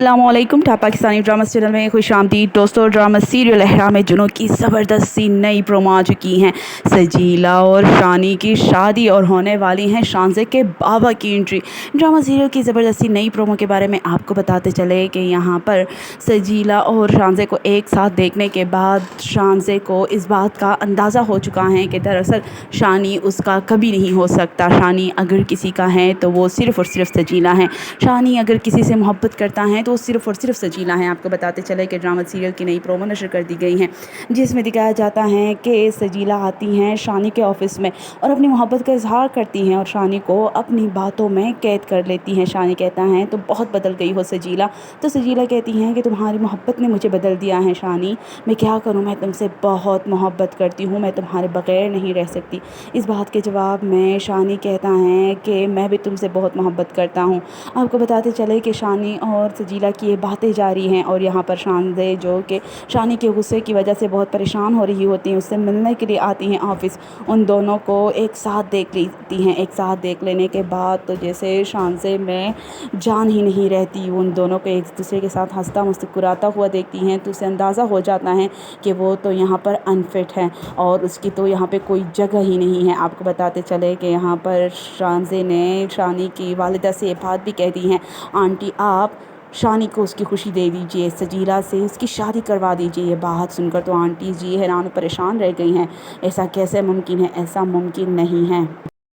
अस्सलामुअलैकुम Pakistani drama channel में खुश आमदीद दोस्तों। ड्रामा सीरियल अहराम जुनून की ज़बरदस्त सी नई प्रोमो आ चुकी हैं। सजीला और शानी की शादी और होने वाली हैं शानज़े के बाबा की एंट्री। ड्रामा सीरियल की ज़बरदस्ती नई प्रोमो के बारे में आपको बताते चले कि यहाँ पर सजीला और शानज़े को एक साथ देखने के बाद शानज़े को इस बात का अंदाज़ा हो चुका है कि दरअसल शानी उसका कभी नहीं हो सकता। शानी अगर किसी का है तो वो सिर्फ़ और सिर्फ सजीला है। शानी अगर किसी से मोहब्बत करता है तो सिर्फ़ और सिर्फ सजीला है। आपको बताते चले कि ड्रामा सीरियल की नई प्रोमो नशर कर दी गई है, जिसमें दिखाया जाता है कि सजीला आती हैं शानी के ऑफ़िस में और अपनी मोहब्बत का इजहार करती हैं और शानी को अपनी बातों में कैद कर लेती हैं। शानी कहता है तो बहुत बदल गई हो सजीला, तो सजीला कहती हैं कि तुम्हारी मोहब्बत ने मुझे बदल दिया है शानी, मैं क्या करूँ, मैं तुमसे बहुत मोहब्बत करती हूँ, मैं तुम्हारे बग़ैर नहीं रह सकती। इस बात के जवाब में शानी कहता है कि मैं भी तुमसे बहुत मोहब्बत करता हूँ। आपको बताते चले कि शानी और सजीला की ये बातें जारी हैं और यहाँ पर शानज़े जो कि शानी के गुस्से की वजह से बहुत परेशान हो रही होती हैं, उससे मिलने के लिए आती हैं ऑफ़िस। उन दोनों को एक साथ देख लेती हैं। एक साथ देख लेने के बाद तो जैसे शानज़े में जान ही नहीं रहती। उन दोनों को एक दूसरे के साथ हंसता मुस्कुराता हुआ देखती हैं तो उसे अंदाज़ा हो जाता है कि वो तो यहाँ पर अनफिट है और उसकी तो यहाँ पे कोई जगह ही नहीं है। आपको बताते चले कि यहाँ पर शानज़े ने शानी की वालिदा से ये बात भी कह दी है, आंटी आप शानी को उसकी खुशी दे दीजिए, सजीला से उसकी शादी करवा दीजिए। ये बात सुनकर तो आंटी जी हैरान और परेशान रह गई हैं। ऐसा कैसे मुमकिन है, ऐसा मुमकिन नहीं है।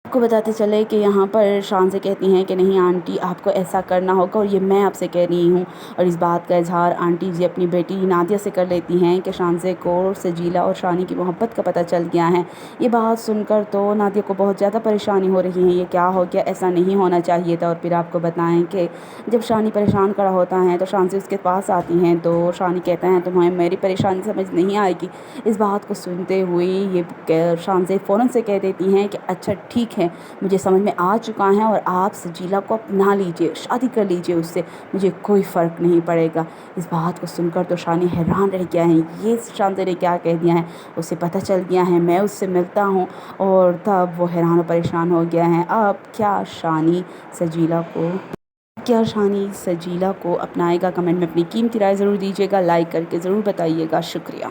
आपको बताते चले कि यहाँ पर शानज़े कहती हैं कि नहीं आंटी आपको ऐसा करना होगा और ये मैं आपसे कह रही हूँ। और इस बात का इजहार आंटी जी अपनी बेटी नादिया से कर लेती हैं कि शानज़े को सजीला और शानी की मोहब्बत का पता चल गया है। ये बात सुनकर तो नादिया को बहुत ज़्यादा परेशानी हो रही है, ये क्या हो गया, ऐसा नहीं होना चाहिए था। और फिर आपको बताएं कि जब शानी परेशान खड़ा होता है तो शानज़े उसके पास आती हैं तो शानी कहता है तुम्हें मेरी परेशानी समझ नहीं आएगी। इस बात को सुनते हुए ये शानज़े फ़ौरन से कह देती हैं कि अच्छा ठीक है, मुझे समझ में आ चुका है और आप सजीला को अपना लीजिए, शादी कर लीजिए उससे, मुझे कोई फ़र्क नहीं पड़ेगा। इस बात को सुनकर तो शानी हैरान रह गया है, ये शानज़े ने क्या कह दिया है, उसे पता चल गया है मैं उससे मिलता हूँ। और तब वो हैरान और परेशान हो गया है। अब क्या शानी सजीला को अपनाएगा? कमेंट में अपनी कीमती राय ज़रूर दीजिएगा, लाइक करके ज़रूर बताइएगा। शुक्रिया।